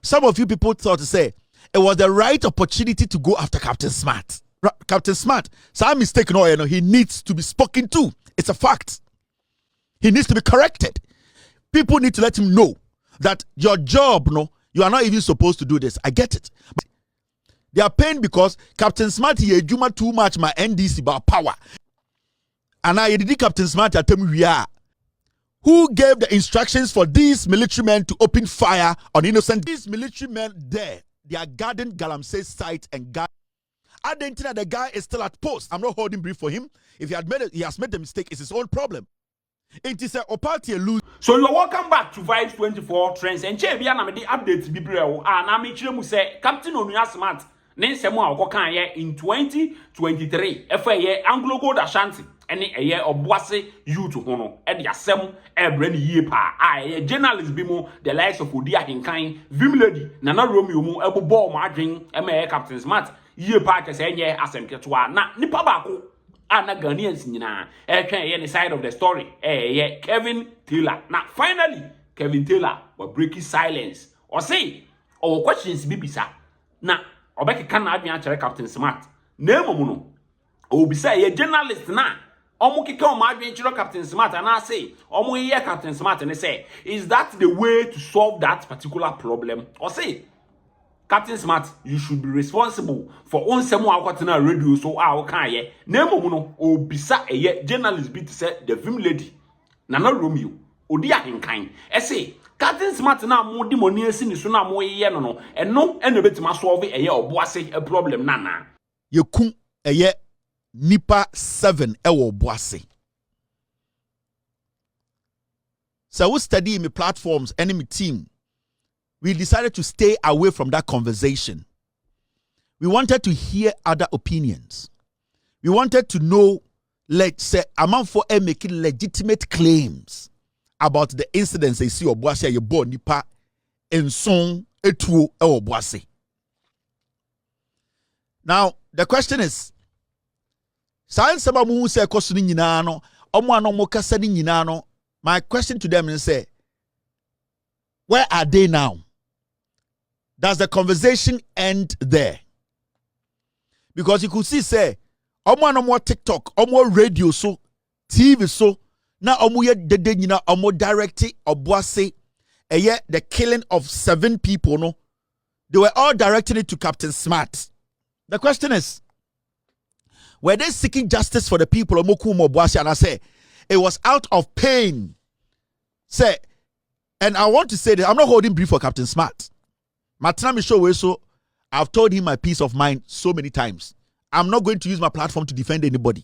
some of you people thought to say it was the right opportunity to go after Captain Smart. Captain Smart, some mistake, no, you know, he needs to be spoken to. It's a fact. He needs to be corrected. People need to let him know that your job, no, you are not even supposed to do this. I get it. But they are paying because Captain Smart he juma too much my NDC about power. And I did Captain Smart at we are. Who gave the instructions for these military men to open fire on innocent? These military men there, they are guarding Galamsey's site and guard. I didn't think that the guy is still at post. I'm not holding brief for him. If he has made the mistake, it's his own problem. It is a party lose. So you're welcome back to Vibes 24 Trends and Chebia na me the update bi brɛ na me kyerɛ mu sɛ Captain Onua Smart ne nsɛm a ɔkɔkan yɛ in 2023 ɛfɛ yɛ Anglo Gold Ashanti ɛne ɛyɛ Obuasi youth ho no ɛde asɛm ɛbrɛ ne yie pa a ɛyɛ journalist bi mu the likes of Ahenkan Vim Lady Nana Romeo mu ɛbobɔ ɔmo adwen ɛma ɛyɛ Captain Smart yie pa kyɛ sɛ ɛnyɛ asɛm ketewa na nipa baako na Ghanaians nyina ɛtwɛn the side of the story Kevin Taylor. Now finally Kevin Taylor was breaking silence or say or questions bibisa na obekeka na adwen akere Captain Smart na emomu no obisa ye journalist na omo keka o ma adwen akere Captain Smart and I say omo ye Captain Smart and say is that the way to solve that particular problem or say Captain Smart, you should be responsible for onsemu akwatena radio so a okan ye. Na emomu no obisa eye journalist bi to say the Vim Lady Nana Romeo odi Ahenkan. Say Captain Smart na mo di money esi ni so na mo ye no eno eno betima solve eye Obuasi a problem nana. Yekum eye nipa 7 ewo Obuasi. So we study me platforms enemy team. We decided to stay away from that conversation. We wanted to hear other opinions. We wanted to know, let's say, amount for making legitimate claims about the incidents they see Obuasi ye born nipa en son etuo Obuasi. Now, the question is, science about mu se kosu ni nyina no, omo anomo kasa ni nyina no. My question to them is say, where are they now? Does the conversation end there? Because you could see, say, omo TikTok, omo radio so, TV so, na omo ye dede nyina omo directing Obuasi, the killing of 7 people, no? They were all directing it to Captain Smart. The question is, were they seeking justice for the people of Obuasi? And I say, it was out of pain. Say, and I want to say that I'm not holding brief for Captain Smart. Matana show so I've told him my peace of mind so many times. I'm not going to use my platform to defend anybody.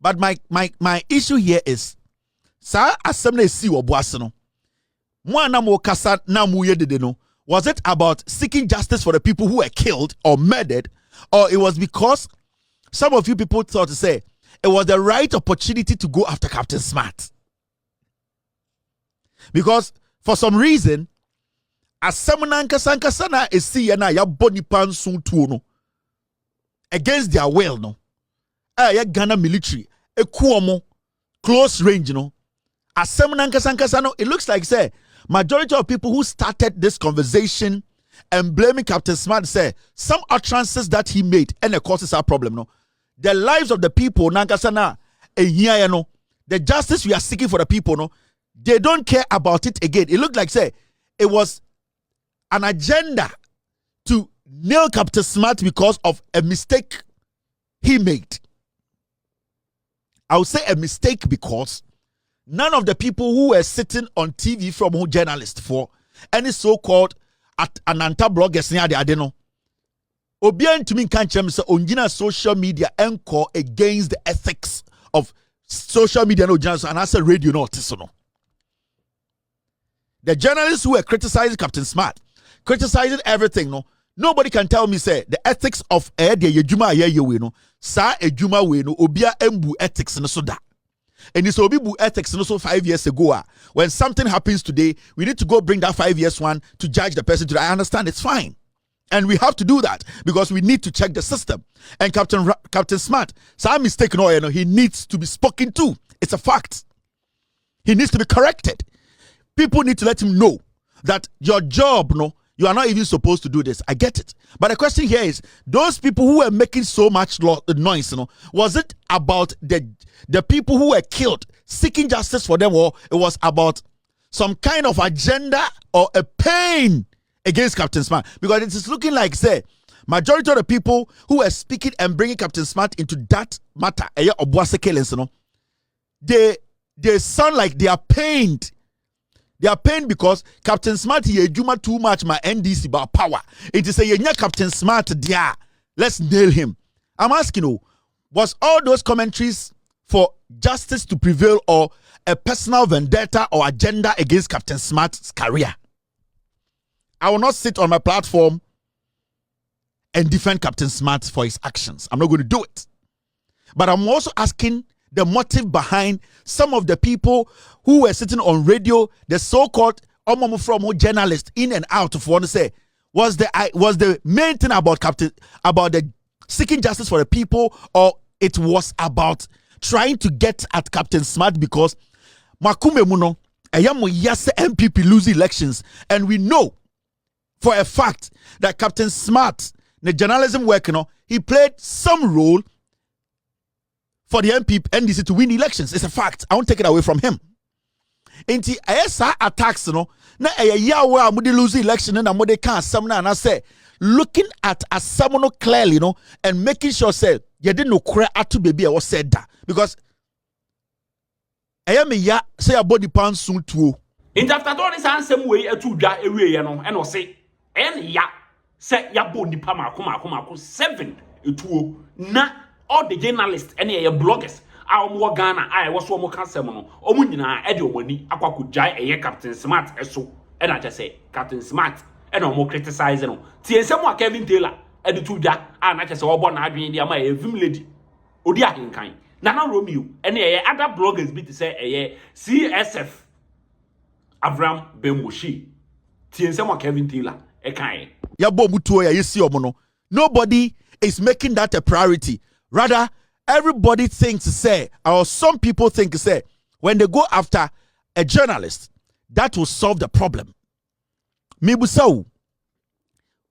But my issue here is sa assembly si Obuasi no. Mo na mo kasa na mo yedede no. Was it about seeking justice for the people who were killed or murdered, or it was because some of you people thought to say it was the right opportunity to go after Captain Smart? Because for some reason asemna nkasa na esi ye na ya boni pansun tuo no against their will no ya Ghana military ekuomo close range no asemna nkasa no. It looks like say majority of people who started this conversation and blaming Captain Smart say some utterances that he made and it causes our problem no. The lives of the people nankasa na ehia no, the justice we are seeking for the people no, they don't care about it again. It looked like say it was an agenda to nail Captain Smart because of a mistake he made. I would say a mistake because none of the people who were sitting on TV from who journalists for any so-called at Ananta bloggers near the Adeno. Obian to me can't say on social media encore against the ethics of social media no journalists and I said radio no. The journalists who were criticizing Captain Smart, criticizing everything, no. Nobody can tell me say the ethics of the yejuma ye no. Sa ejuma we no obia embu ethics no so da. And it's obi bu ethics no so 5 years ago. When something happens today, we need to go bring that 5 years one to judge the person today. I understand it's fine. And we have to do that because we need to check the system. And Captain Smart, some mistake no, he needs to be spoken to. It's a fact. He needs to be corrected. People need to let him know that your job, no, You are not even supposed to do this. I get it. But the question here is, those people who were making so much noise, was it about the people who were killed, seeking justice for them, or it was about some kind of agenda or a pain against Captain Smart? Because it is looking like, say, majority of the people who were speaking and bringing Captain Smart into that matter, Obuasi killings, they sound like they are pained. They are pained because Captain Smart here Juma too much my NDC about power. It is a Captain Smart there. Let's nail him. I'm asking you, was all those commentaries for justice to prevail or a personal vendetta or agenda against Captain Smart's career? I will not sit on my platform and defend Captain Smart for his actions. I'm not going to do it. But I'm also asking the motive behind some of the people who were sitting on radio, the so-called journalists in and out of want to say, was the main thing about the seeking justice for the people, or it was about trying to get at Captain Smart because Makume Muno, Yase MPP lose elections, and we know for a fact that Captain Smart, the journalism work, he played some role for the NDC to win elections. It's a fact. I won't take it away from him. Inti esa attacks na yawe amudi lose election na amudi can samna and I say looking at asamono clearly and making sure say you didn't know kura atu baby was said that because me ya say a body pan soon too. In after all this answer way etu dwa ewie and say ya say ya body pa kuma 7 etuo na all the journalists and bloggers are Ghana. I was one more castle. Omunina, Eddie Omoni, Aquacujai, Captain Smart, so, and I just say Captain Smart, and no more criticizing. See, someone Kevin Taylor, and the two that, and I just saw one arguing the Amay Vim lady. Odia Ahenkan, Nana Romeo, and other bloggers be to say CSF Avram Bemushi. See, someone Kevin Taylor, a kind. Yabo Mutua, you see, nobody is making that a priority. Rather, everybody thinks, say, or some people think, say, when they go after a journalist, that will solve the problem. Mibusau,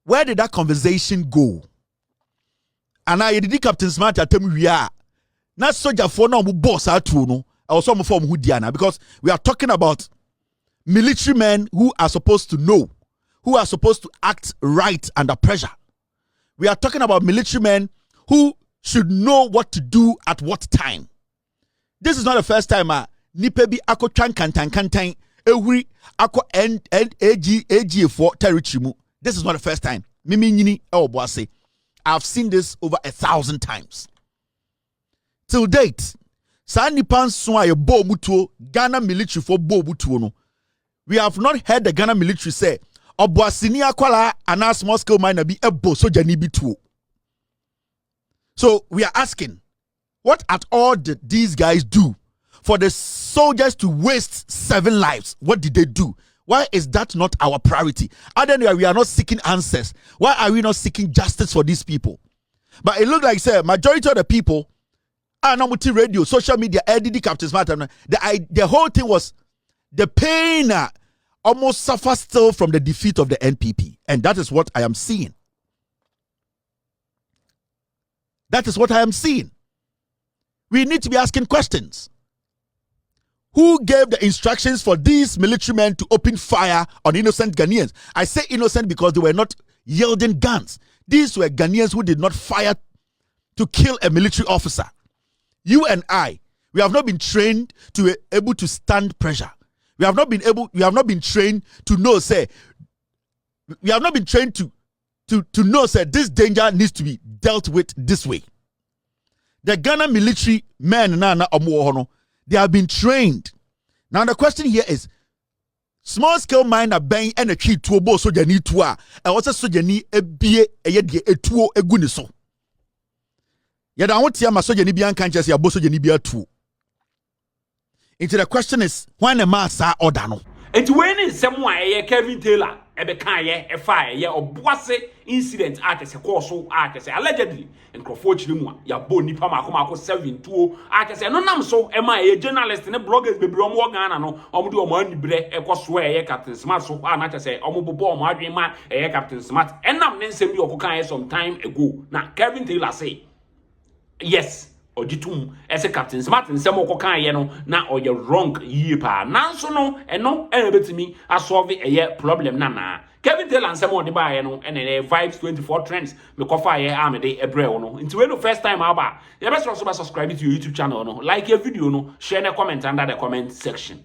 where did that conversation go? And I did Captain Smart at me we are not soldier for no boss at no, or some form who Diana, because we are talking about military men who are supposed to know, who are supposed to act right under pressure. We are talking about military men who should know what to do at what time. This is not the first time Nipebi ako kantan ewi ako AG for territory mu. This is not the first time. Mimi nyini Obuasi. I've seen this over 1,000 times. Till date, sa nipan so aye bo mutuo Ghana military for bo mutuo no. We have not heard the Ghana military say Obuasi ni akwala ana small scale miner bi ebo soja ni bi tuo. So we are asking, what at all did these guys do for the soldiers to waste 7 lives? What did they do? Why is that not our priority? Other than we are not seeking answers. Why are we not seeking justice for these people? But it looked like, say, majority of the people are not radio, social media, LDD Captain Smart. The whole thing was the pain almost suffers still from the defeat of the NPP. And that is what I am seeing. That is what I am seeing. We need to be asking questions. Who gave the instructions for these military men to open fire on innocent Ghanaians? I say innocent because they were not yielding guns. These were Ghanaians who did not fire to kill a military officer. You and I, we have not been trained to be able to stand pressure. We have not been trained to know, say, we have not been trained to know, say, this danger needs to be dealt with this way. The Ghana military men, they have been trained. Now the question here is, small scale miner bang and a key to a boss soja ni tua, and what's a soja ni a bie a yedi a tuo a guniso. Yet I want to hear my soja ni bian can't just a boss soja ni bia two. Into the question is, when a mass are or dano? And when is someone Kevin Taylor? ebe kan ye efa ye Obuasi incident atese course atese allegedly nkrofo chiri mu ya bo nipa mako 72 atese no nam so ema ye journalist ne bloggers bebre omo Ghana no omo de omo anibere ekoso ye Captain Smart so na atese omo bobo omo adwen ma ye Captain Smart enam ne nsem bi okokan ye some time ago na Kevin Taylor say yes ojitum ese Captain Smart nsem okokan ye no na oye wrong yie pa nanso no eno betimi asolve eye problem na Kevin Taylor nsem odi ba ye no ene vibes 24 trends me kofa ye amede ebre wo no nti we no first time aba ye be so subscribe to your YouTube channel no like your video no share na comment under the comment section.